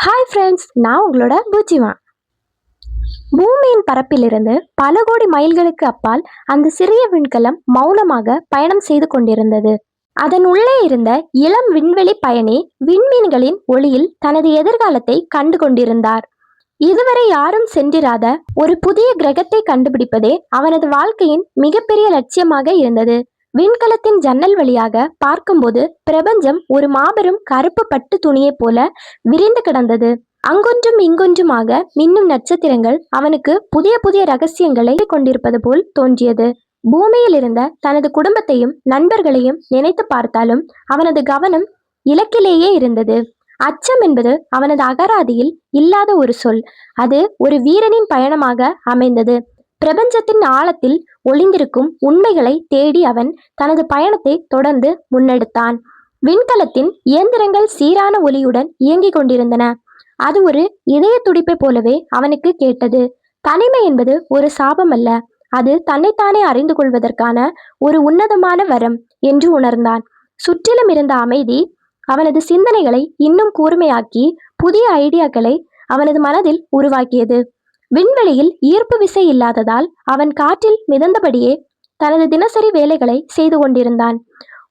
Hi friends, நான் உங்களோட பூச்சிமா. பூமியின் பரப்பிலிருந்து பல கோடி மைல்களுக்கு அப்பால் அந்த சிறிய விண்கலம் மௌனமாக பயணம் செய்து கொண்டிருந்தது. அதன் உள்ளே இருந்த இளம் விண்வெளி பயணி விண்மீன்களின் ஒளியில் தனது எதிர்காலத்தை கண்டு கொண்டிருந்தார். இதுவரை யாரும் சென்றிராத ஒரு புதிய கிரகத்தை கண்டுபிடிப்பதே அவனது வாழ்க்கையின் மிகப்பெரிய லட்சியமாக இருந்தது. விண்கலத்தின் ஜன்னல் வழியாக பார்க்கும்போது பிரபஞ்சம் ஒரு மாபெரும் கருப்பு பட்டு துணியைப் போல விரிந்து கிடந்தது. அங்கொன்றும் இங்கொன்றுமாக மின்னும் நட்சத்திரங்கள் அவனுக்கு புதிய புதிய ரகசியங்களை கொண்டிருப்பது போல் தோன்றியது. பூமியில் இருந்த தனது குடும்பத்தையும் நண்பர்களையும் நினைத்து பார்த்தாலும் அவனது கவனம் இலக்கிலேயே இருந்தது. அச்சம் என்பது அவனது அகராதியில் இல்லாத ஒரு சொல். அது ஒரு வீரனின் பயணமாக அமைந்தது. பிரபஞ்சத்தின் ஆழத்தில் ஒளிந்திருக்கும் உண்மைகளை தேடி அவன் தனது பயணத்தை தொடர்ந்து முன்னெடுத்தான். விண்கலத்தின் இயந்திரங்கள் சீரான ஒளியுடன் இயங்கிக் கொண்டிருந்தன. அது ஒரு இதய துடிப்பை போலவே அவனுக்கு கேட்டது. தனிமை என்பது ஒரு சாபம் அல்ல, அது தன்னைத்தானே அறிந்து கொள்வதற்கான ஒரு உன்னதமான வரம் என்று உணர்ந்தான். சுற்றிலும் இருந்த அமைதி அவனது சிந்தனைகளை இன்னும் கூர்மையாக்கி புதிய ஐடியாக்களை அவனது மனதில் உருவாக்கியது. விண்வெளியில் ஈர்ப்பு விசை இல்லாததால் அவன் காற்றில் மிதந்தபடியே தனது தினசரி வேலைகளை செய்து கொண்டிருந்தான்.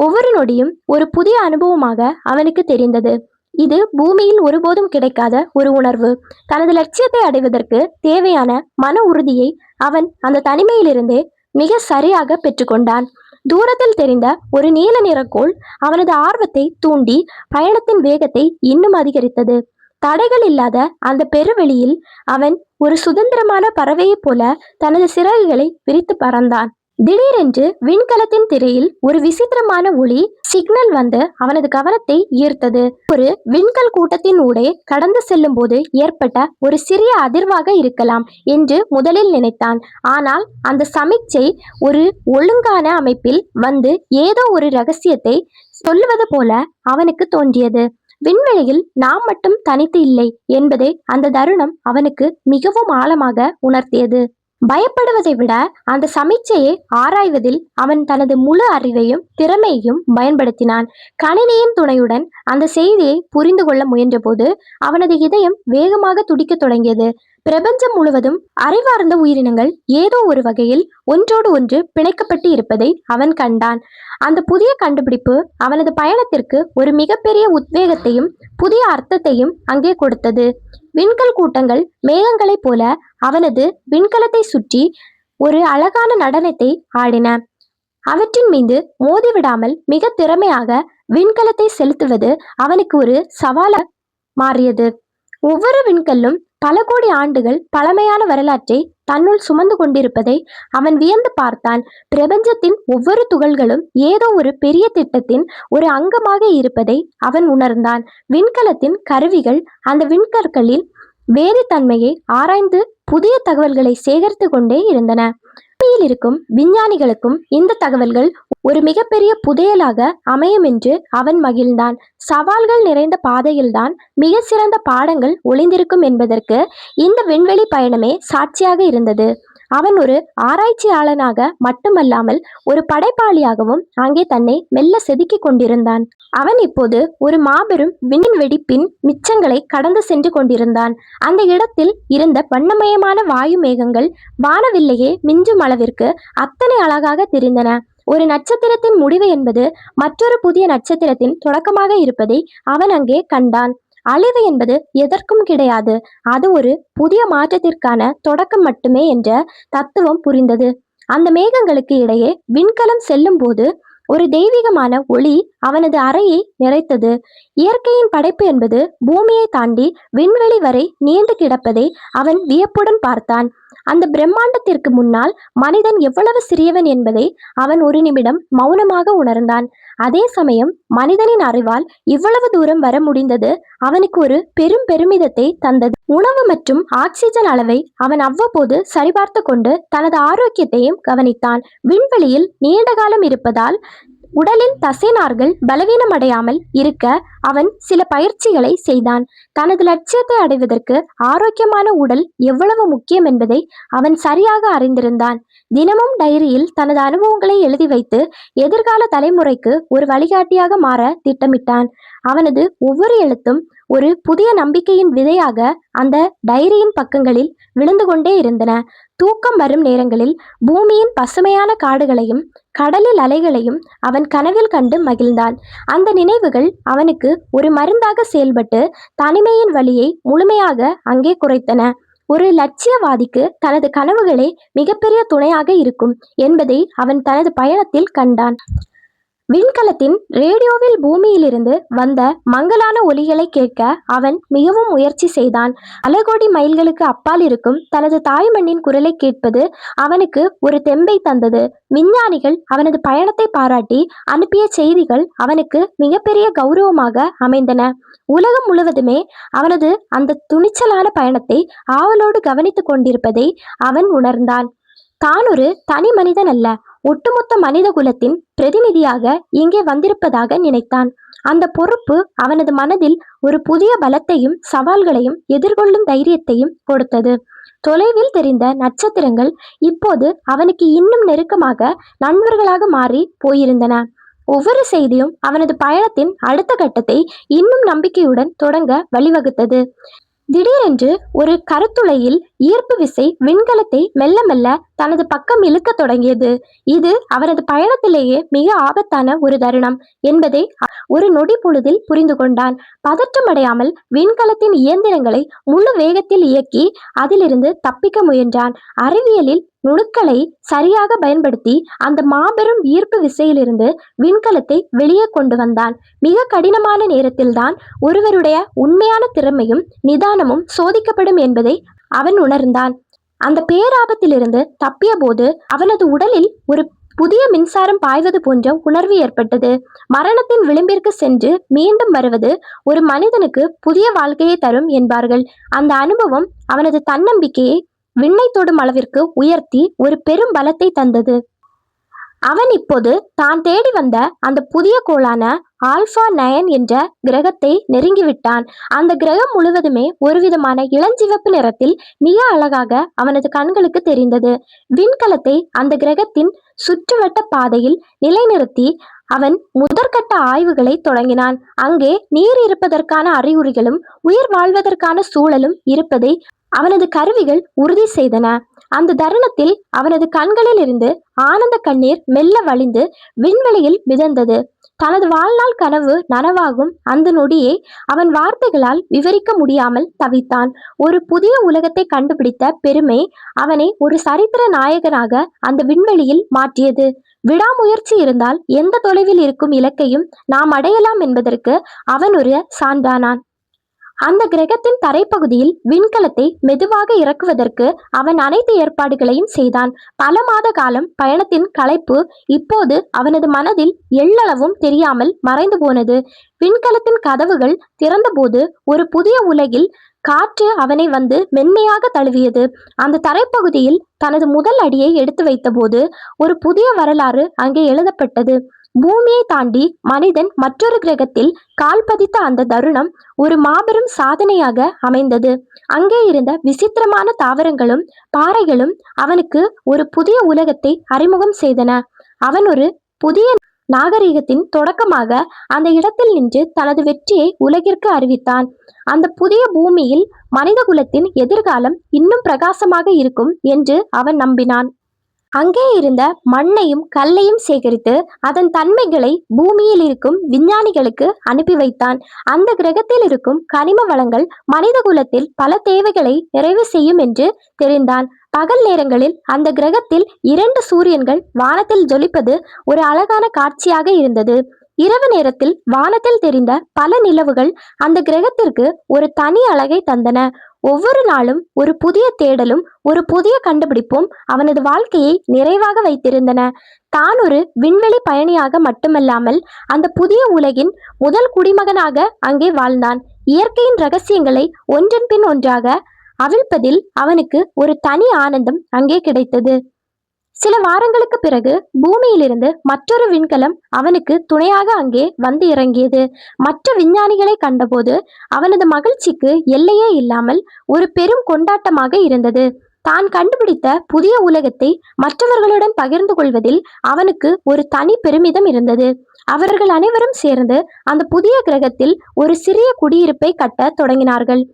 ஒவ்வொரு நொடியும் ஒரு புதிய அனுபவமாக அவனுக்கு தெரிந்தது. இது பூமியில் ஒருபோதும் கிடைக்காத ஒரு உணர்வு. தனது லட்சியத்தை அடைவதற்கு தேவையான மன உறுதியை அவன் அந்த தனிமையிலிருந்தே மிக சரியாக பெற்றுக்கொண்டான். தூரத்தில் தெரிந்த ஒரு நீல நிறக்கோள் அவனது ஆர்வத்தை தூண்டி பயணத்தின் வேகத்தை இன்னும் அதிகரித்தது. தடைகள் இல்லாத அந்த பெருவெளியில் அவன் ஒரு சுதந்திரமான பறவையைப் போல தனது சிறகுகளை விரித்து பறந்தான். திடீரென்று விண்கலத்தின் திரையில் ஒரு விசித்திரமான ஒளி சிக்னல் வந்து அவனது கவனத்தை ஈர்த்தது. ஒரு விண்கல் கூட்டத்தின் ஊடே கடந்து செல்லும் போது ஏற்பட்ட ஒரு சிறிய அதிர்வாக இருக்கலாம் என்று முதலில் நினைத்தான். ஆனால் அந்த சமிக்ஞை ஒரு ஒழுங்கான அமைப்பில் வந்து ஏதோ ஒரு ரகசியத்தை சொல்லுவது போல அவனுக்கு தோன்றியது. விண்வெளியில் நாம் மட்டும் தனித்து இல்லை என்பதை அந்த தருணம் அவனுக்கு மிகவும் ஆழமாக உணர்த்தியது. பயப்படுவதை விட அந்த சமிக்ஞையை ஆராய்வதில் அவன் தனது முழு அறிவையும் திறமையையும் பயன்படுத்தினான். கணினியின் துணையுடன் அந்த செய்தியை புரிந்து கொள்ள முயன்றபோது அவனது இதயம் வேகமாக துடிக்க தொடங்கியது. பிரபஞ்சம் முழுவதும் அறிவார்ந்த உயிரினங்கள் ஏதோ ஒரு வகையில் ஒன்றோடு ஒன்று பிணைக்கப்பட்டு இருப்பதை அவன் கண்டான். அந்த புதிய கண்டுபிடிப்பு அவனது பயணத்திற்கு ஒரு மிகப்பெரிய உத்வேகத்தையும் புதிய அர்த்தத்தையும் அங்கே கொடுத்தது. விண்கல் கூட்டங்கள் மேகங்களைப் போல அவனது விண்கலத்தை சுற்றி ஒரு அழகான நடனத்தை ஆடின. அவற்றின் மீது மோதிவிடாமல் மிக திறமையாக விண்கலத்தை செலுத்துவது அவனுக்கு ஒரு சவாலாக மாறியது. ஒவ்வொரு விண்கல்லும் பல கோடி ஆண்டுகள் பழமையான வரலாற்றை தன்னுள் சுமந்து கொண்டிருப்பதை அவன் வியந்து பார்த்தான். பிரபஞ்சத்தின் ஒவ்வொரு துகள்களும் ஏதோ ஒரு பெரிய திட்டத்தின் ஒரு அங்கமாக இருப்பதை அவன் உணர்ந்தான். விண்கலத்தின் கருவிகள் அந்த விண்கற்களின் வேறுதன்மையை ஆராய்ந்து புதிய தகவல்களை சேகரித்து கொண்டே இருந்தன. பூமியில் இருக்கும் விஞ்ஞானிகளுக்கும் இந்த தகவல்கள் ஒரு மிகப்பெரிய புதையலாக அமையும் என்று அவன் மகிழ்ந்தான். சவால்கள் நிறைந்த பாதையில்தான் மிக சிறந்த பாடங்கள் ஒளிந்திருக்கும் என்பதற்கு இந்த விண்வெளி பயணமே சாட்சியாக இருந்தது. அவன் ஒரு ஆராய்ச்சியாளனாக மட்டுமல்லாமல் ஒரு படைப்பாளியாகவும் அங்கே தன்னை மெல்ல செதுக்கிக் கொண்டிருந்தான். அவன் இப்போது ஒரு மாபெரும் விண்வெடிப்பின் மிச்சங்களை கடந்து சென்று கொண்டிருந்தான். அந்த இடத்தில் இருந்த வண்ணமயமான வாயு மேகங்கள் வானவில்லையே மிஞ்சும் அளவிற்கு அத்தனை அழகாக தெரிந்தன. ஒரு நட்சத்திரத்தின் முடிவு என்பது மற்றொரு புதிய நட்சத்திரத்தின் தொடக்கமாக இருப்பதை அவன் அங்கே கண்டான். அழிவு என்பது எதற்கும் கிடையாது, அது ஒரு புதிய மாற்றத்திற்கான தொடக்கம் மட்டுமே என்ற தத்துவம் புரிந்தது. அந்த மேகங்களுக்கு இடையே விண்கலம் செல்லும் போது ஒரு தெய்வீகமான ஒளி அவனது அறையை நிறைத்தது. இயற்கையின் படைப்பு என்பது பூமியை தாண்டி விண்வெளி வரை நீண்டு கிடப்பதை அவன் வியப்புடன் பார்த்தான். அந்த பிரம்மாண்டத்திற்கு முன்னால் மனிதன் எவ்வளவு சிறியவன் என்பதை அவன் ஒரு நிமிடம் மௌனமாக உணர்ந்தான். அதே சமயம் மனிதனின் அறிவால் இவ்வளவு தூரம் வர முடிந்தது அவனுக்கு ஒரு பெரும் பெருமிதத்தை தந்தது. உணவு மற்றும் ஆக்சிஜன் அளவை அவன் அவ்வப்போது சரிபார்த்து கொண்டு தனது ஆரோக்கியத்தையும் கவனித்தான். விண்வெளியில் நீண்ட காலம் இருப்பதால் உடலின் தசைநார்கள் பலவீனமடையாமல் இருக்க அவன் சில பயிற்சிகளை செய்தான். தனது லட்சியத்தை அடைவதற்கு ஆரோக்கியமான உடல் எவ்வளவு முக்கியம் என்பதை அவன் சரியாக அறிந்திருந்தான். தினமும் டைரியில் தனது அனுபவங்களை எழுதி வைத்து எதிர்கால தலைமுறைக்கு ஒரு வழிகாட்டியாக மாற திட்டமிட்டான். அவனது ஒவ்வொரு எழுத்தும் ஒரு புதிய நம்பிக்கையின் விதையாக அந்த டைரியின் பக்கங்களில் விழுந்து கொண்டே இருந்தன. தூக்கம் வரும் நேரங்களில் பூமியின் பசுமையான காடுகளையும் கடலில் அலைகளையும் அவன் கனவில் கண்டு மகிழ்ந்தான். அந்த நினைவுகள் அவனுக்கு ஒரு மருந்தாக செயல்பட்டு தனிமையின் வலியை முழுமையாக அங்கே குறைத்தன. ஒரு லட்சியவாதிக்கு தனது கனவுகளே மிகப்பெரிய துணையாக இருக்கும் என்பதை அவன் தனது பயணத்தில் கண்டான். விண்கலத்தின் ரேடியோவில் பூமியிலிருந்து வந்த மங்கலான ஒலிகளை கேட்க அவன் மிகவும் முயற்சி செய்தான். பல கோடி மைல்களுக்கு அப்பால் இருக்கும் தனது தாய்மண்ணின் குரலை கேட்பது அவனுக்கு ஒரு தெம்பை தந்தது. விஞ்ஞானிகள் அவனது பயணத்தை பாராட்டி அனுப்பிய செய்திகள் அவனுக்கு மிகப்பெரிய கௌரவமாக அமைந்தன. உலகம் முழுவதுமே அவனது அந்த துணிச்சலான பயணத்தை ஆவலோடு கவனித்துக் கொண்டிருப்பதை அவன் உணர்ந்தான். தான் ஒரு தனி மனிதன் அல்ல, ஒட்டுமொத்த மனித குலத்தின் பிரதிநிதியாக இங்கே வந்திருப்பதாக நினைத்தான். அந்த பொறுப்பு அவனது மனதில் ஒரு புதிய பலத்தையும் சவால்களையும் எதிர்கொள்ளும் தைரியத்தையும் கொடுத்தது. தொலைவில் தெரிந்த நட்சத்திரங்கள் இப்போது அவனுக்கு இன்னும் நெருக்கமாக நண்பர்களாக மாறி போயிருந்தன. ஒவ்வொரு செய்தியும் அவனது பயணத்தின் அடுத்த கட்டத்தை இன்னும் நம்பிக்கையுடன் தொடங்க வழிவகுத்தது. திடீரென்று ஒரு கருத்துளையில் ஈர்ப்பு விசை விண்கலத்தை மெல்ல மெல்ல தனது பக்கம் இழுக்க தொடங்கியது. இது அவனது பயணத்திலேயே மிக ஆபத்தான ஒரு தருணம் என்பதை ஒரு நொடி பொழுதில் புரிந்து கொண்டான். பதற்றமடையாமல் விண்கலத்தின் இயந்திரங்களை முழு வேகத்தில் இயக்கி அதிலிருந்து தப்பிக்க முயன்றான். அறிவியலில் நுணுக்களை சரியாக பயன்படுத்தி அந்த மாபெரும் ஈர்ப்பு விசையிலிருந்து விண்கலத்தை வெளியே கொண்டு வந்தான். மிக கடினமான நேரத்தில்தான் ஒருவருடைய உண்மையான திறமையும் நிதானமும் சோதிக்கப்படும் என்பதை அவன் உணர்ந்தான். அந்த பேராபத்திலிருந்து தப்பிய போது அவனது உடலில் ஒரு புதிய மின்சாரம் பாய்வது போன்ற உணர்வு ஏற்பட்டது. மரணத்தின் விளிம்பிற்கு சென்று மீண்டும் வருவது ஒரு மனிதனுக்கு புதிய வாழ்க்கையை தரும் என்பார்கள். அந்த அனுபவம் அவனது தன்னம்பிக்கையை விண்ணை தொடும் அளவிற்கு உயர்த்தி ஒரு பெரும் பலத்தை தந்தது. அவன் இப்போது தான் தேடி வந்த அந்த புதிய கோளான ஆல்பா 9 என்ற கிரகத்தை நெருங்கிவிட்டான். அந்த கிரகம் முழுவதுமே ஒருவிதமான இளஞ்சிவப்பு நிறத்தில் மிக அழகாக அவனது கண்களுக்கு தெரிந்தது. விண்கலத்தை அந்த கிரகத்தின் சுற்றுவட்ட பாதையில் நிலைநிறுத்தி அவன் முதற்கட்ட ஆய்வுகளை தொடங்கினான். அங்கே நீர் இருப்பதற்கான அறிகுறிகளும் உயிர் வாழ்வதற்கான சூழலும் இருப்பதை அவனது கருவிகள் உறுதி செய்தன. அந்த தருணத்தில் அவனது கண்களில் இருந்து ஆனந்த கண்ணீர் மெல்ல வழிந்து விண்வெளியில் மிதந்தது. தனது வாழ்நாள் கனவு நனவாகும் அந்த நொடியை அவன் வார்த்தைகளால் விவரிக்க முடியாமல் தவித்தான். ஒரு புதிய உலகத்தை கண்டுபிடித்த பெருமை அவனை ஒரு சரித்திர நாயகனாக அந்த விண்வெளியில் மாற்றியது. விடாமுயற்சி இருந்தால் எந்த தொலைவில் இருக்கும் இலக்கையும் நாம் அடையலாம் என்பதற்கு அவன் ஒரு சான்றானான். அந்த கிரகத்தின் தரைப்பகுதியில் விண்கலத்தை மெதுவாக இறக்குவதற்கு அவன் அனைத்து ஏற்பாடுகளையும் செய்தான். பல மாத காலம் பயணத்தின் களைப்பு இப்போது அவனது மனதில் எள்ளளவும் தெரியாமல் மறைந்து போனது. விண்கலத்தின் கதவுகள் திறந்தபோது ஒரு புதிய உலகில் காற்று அவனை வந்து மென்மையாக தழுவியது. அந்த தரைப்பகுதியில் தனது முதல் அடியை எடுத்து வைத்தபோது ஒரு புதிய வரலாறு அங்கே எழுதப்பட்டது. பூமியை தாண்டி மனிதன் மற்றொரு கிரகத்தில் கால் பதித்த அந்த தருணம் ஒரு மாபெரும் சாதனையாக அமைந்தது. அங்கே இருந்த விசித்திரமான தாவரங்களும் பாறைகளும் அவனுக்கு ஒரு புதிய உலகத்தை அறிமுகம் செய்தன. அவன் ஒரு புதிய நாகரிகத்தின் தொடக்கமாக அந்த இடத்தில் நின்று தனது வெற்றியை உலகிற்கு அறிவித்தான். அந்த புதிய பூமியில் மனித குலத்தின் எதிர்காலம் இன்னும் பிரகாசமாக இருக்கும் என்று அவன் நம்பினான். அங்கே இருந்த மண்ணையும் கல்லையும் சேகரித்து அதன் தன்மைகளை பூமியில் இருக்கும் விஞ்ஞானிகளுக்கு அனுப்பி வைத்தான். அந்த கிரகத்தில் இருக்கும் கனிம வளங்கள் மனித குலத்தில் பல தேவைகளை நிறைவு செய்யும் என்று தெரிந்தான். பகல் நேரங்களில் அந்த கிரகத்தில் 2 சூரியன்கள் வானத்தில் ஜொலிப்பது ஒரு அழகான காட்சியாக இருந்தது. இரவு நேரத்தில் வானத்தில் தெரிந்த பல நிலவுகள் அந்த கிரகத்திற்கு ஒரு தனி அழகை தந்தன. ஒவ்வொரு நாளும் ஒரு புதிய தேடலும் ஒரு புதிய கண்டுபிடிப்பும் அவனது வாழ்க்கையை நிறைவாக வைத்திருந்தன. தான் ஒரு விண்வெளி பயணியாக மட்டுமல்லாமல் அந்த புதிய உலகின் முதல் குடிமகனாக அங்கே வாழ்ந்தான். இயற்கையின் ரகசியங்களை ஒன்றன் பின் ஒன்றாக அவிழ்ப்பதில் அவனுக்கு ஒரு தனி ஆனந்தம் அங்கே கிடைத்தது. சில வாரங்களுக்கு பிறகு பூமியிலிருந்து மற்றொரு விண்கலம் அவனுக்கு துணையாக அங்கே வந்து இறங்கியது. மற்ற விஞ்ஞானிகளை கண்டபோது அவனது மகிழ்ச்சிக்கு எல்லையே இல்லாமல் ஒரு பெரும் கொண்டாட்டமாக இருந்தது. தான் கண்டுபிடித்த புதிய உலகத்தை மற்றவர்களுடன் பகிர்ந்து கொள்வதில் அவனுக்கு ஒரு தனி பெருமிதம் இருந்தது. அவர்கள் அனைவரும் சேர்ந்து அந்த புதிய கிரகத்தில் ஒரு சிறிய குடியிருப்பை கட்ட தொடங்கினார்கள்.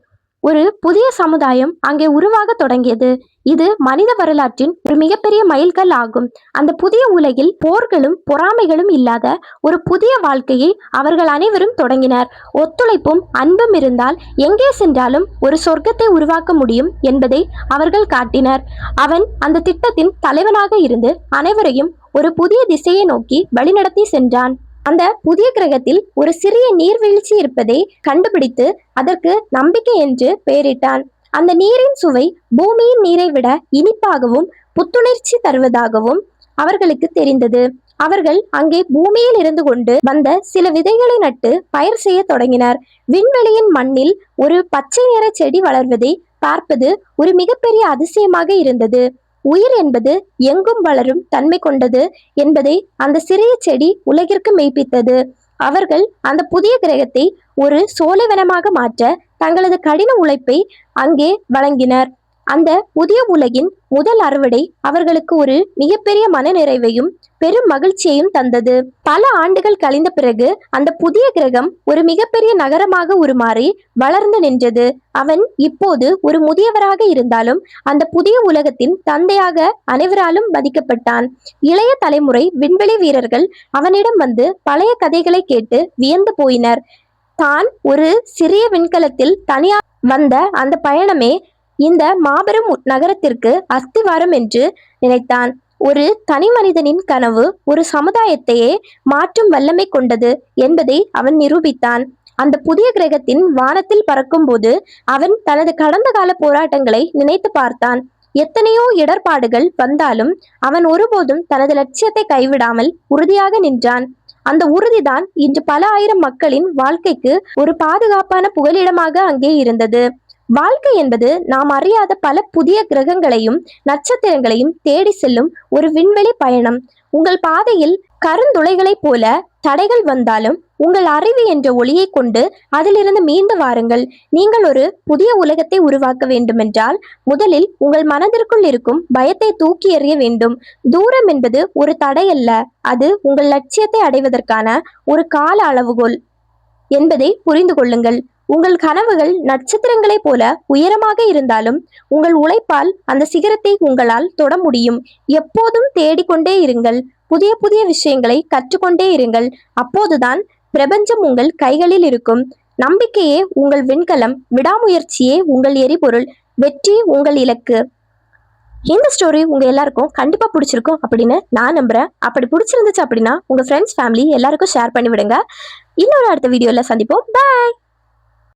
ஒரு புதிய சமுதாயம் அங்கே உருவாக தொடங்கியது. இது மனித வரலாற்றின் ஒரு மிகப்பெரிய மைல்கல் ஆகும். அந்த புதிய உலகில் போர்களும் பொறாமைகளும் இல்லாத ஒரு புதிய வாழ்க்கையை அவர்கள் அனைவரும் தொடங்கினர். ஒத்துழைப்பும் அன்பும் இருந்தால் எங்கே சென்றாலும் ஒரு சொர்க்கத்தை உருவாக்க முடியும் என்பதை அவர்கள் காட்டினர். அவன் அந்த திட்டத்தின் தலைவனாக இருந்து அனைவரையும் ஒரு புதிய திசையை நோக்கி வழிநடத்தி சென்றான். அந்த புதிய கிரகத்தில் ஒரு சிறிய நீர்வீழ்ச்சி இருப்பதை கண்டுபிடித்து அதற்கு நம்பிக்கை என்று பெயரிட்டான். அந்த நீரின் சுவை பூமியின் நீரை விட இனிப்பாகவும் புத்துணர்ச்சி தருவதாகவும் அவர்களுக்கு தெரிந்தது. அவர்கள் அங்கே பூமியில் இருந்து கொண்டு வந்த சில விதைகளை நட்டு பயிர் செய்ய தொடங்கினர். விண்வெளியின் மண்ணில் ஒரு பச்சை நிற செடி வளர்வதை பார்ப்பது ஒரு மிகப்பெரிய அதிசயமாக இருந்தது. உயிர் என்பது எங்கும் வளரும் தன்மை கொண்டது என்பதை அந்த சிறிய செடி உலகிற்கு மெய்ப்பித்தது. அவர்கள் அந்த புதிய கிரகத்தை ஒரு சோலைவனமாக மாற்ற தங்களது கடின உழைப்பை அங்கே வழங்கினர். அந்த புதிய உலகின் முதல் அறுவடை அவர்களுக்கு ஒரு மிகப்பெரிய மனநிறைவையும் பெரும் மகிழ்ச்சியையும் தந்தது. பல ஆண்டுகள் கழிந்த பிறகு அந்த புதிய கிரகம் ஒரு மிகப்பெரிய நகரமாக உருமாறி வளர்ந்து நின்றது. அவன் இப்போது ஒரு முதியவராக இருந்தாலும் அந்த புதிய உலகத்தின் தந்தையாக அனைவராலும் மதிக்கப்பட்டான். இளைய தலைமுறை விண்வெளி வீரர்கள் அவனிடம் வந்து பழைய கதைகளை கேட்டு வியந்து போயினர். தான் ஒரு சிறிய விண்கலத்தில் தனியாக வந்த அந்த பயணமே இந்த மாபெரும் நகரத்திற்கு அஸ்திவாரம் என்று நினைத்தான். ஒரு தனி மனிதனின் கனவு ஒரு சமுதாயத்தையே மாற்றும் வல்லமை கொண்டது என்பதை அவன் நிரூபித்தான். அந்த புதிய கிரகத்தின் வானத்தில் பறக்கும் போது அவன் தனது கடந்த கால போராட்டங்களை நினைத்து பார்த்தான். எத்தனையோ இடர்பாடுகள் வந்தாலும் அவன் ஒருபோதும் தனது லட்சியத்தை கைவிடாமல் உறுதியாக நின்றான். அந்த உறுதிதான் இன்று பல ஆயிரம் மக்களின் வாழ்க்கைக்கு ஒரு பாதுகாப்பான புகலிடமாக அங்கே இருந்தது. வாழ்க்கை என்பது நாம் அறியாத பல புதிய கிரகங்களையும் நட்சத்திரங்களையும் தேடி செல்லும் ஒரு விண்வெளி பயணம். உங்கள் பாதையில் கருந்துளைகளைப் போல தடைகள் வந்தாலும் உங்கள் அறிவு என்ற ஒளியை கொண்டு அதிலிருந்து மீண்டு வாருங்கள். நீங்கள் ஒரு புதிய உலகத்தை உருவாக்க வேண்டுமென்றால் முதலில் உங்கள் மனதிற்குள் இருக்கும் பயத்தை தூக்கி எறிய வேண்டும். தூரம் என்பது ஒரு தடை அல்ல, அது உங்கள் லட்சியத்தை அடைவதற்கான ஒரு கால அளவுகோல் என்பதை புரிந்து கொள்ளுங்கள். உங்கள் கனவுகள் நட்சத்திரங்களைப் போல உயரமாக இருந்தாலும் உங்கள் உழைப்பால் அந்த சிகரத்தை உங்களால் தொட முடியும். எப்போதும் தேடிக்கொண்டே இருங்கள். புதிய புதிய விஷயங்களை கற்றுக்கொண்டே இருங்கள். அப்போதுதான் பிரபஞ்சம் உங்கள் கைகளில் இருக்கும். நம்பிக்கையே உங்கள் விண்கலம், விடாமுயற்சியே உங்கள் எரிபொருள், வெற்றி உங்கள் இலக்கு. இந்த ஸ்டோரி உங்க எல்லாருக்கும் கண்டிப்பா பிடிச்சிருக்கும் அப்படின்னு நான் நம்புறேன். அப்படி பிடிச்சிருந்துச்சு அப்படின்னா உங்க ஃப்ரெண்ட்ஸ், ஃபேமிலி எல்லாருக்கும் ஷேர் பண்ணி விடுங்க. இன்னொரு அடுத்த வீடியோல சந்திப்போம். பாய்.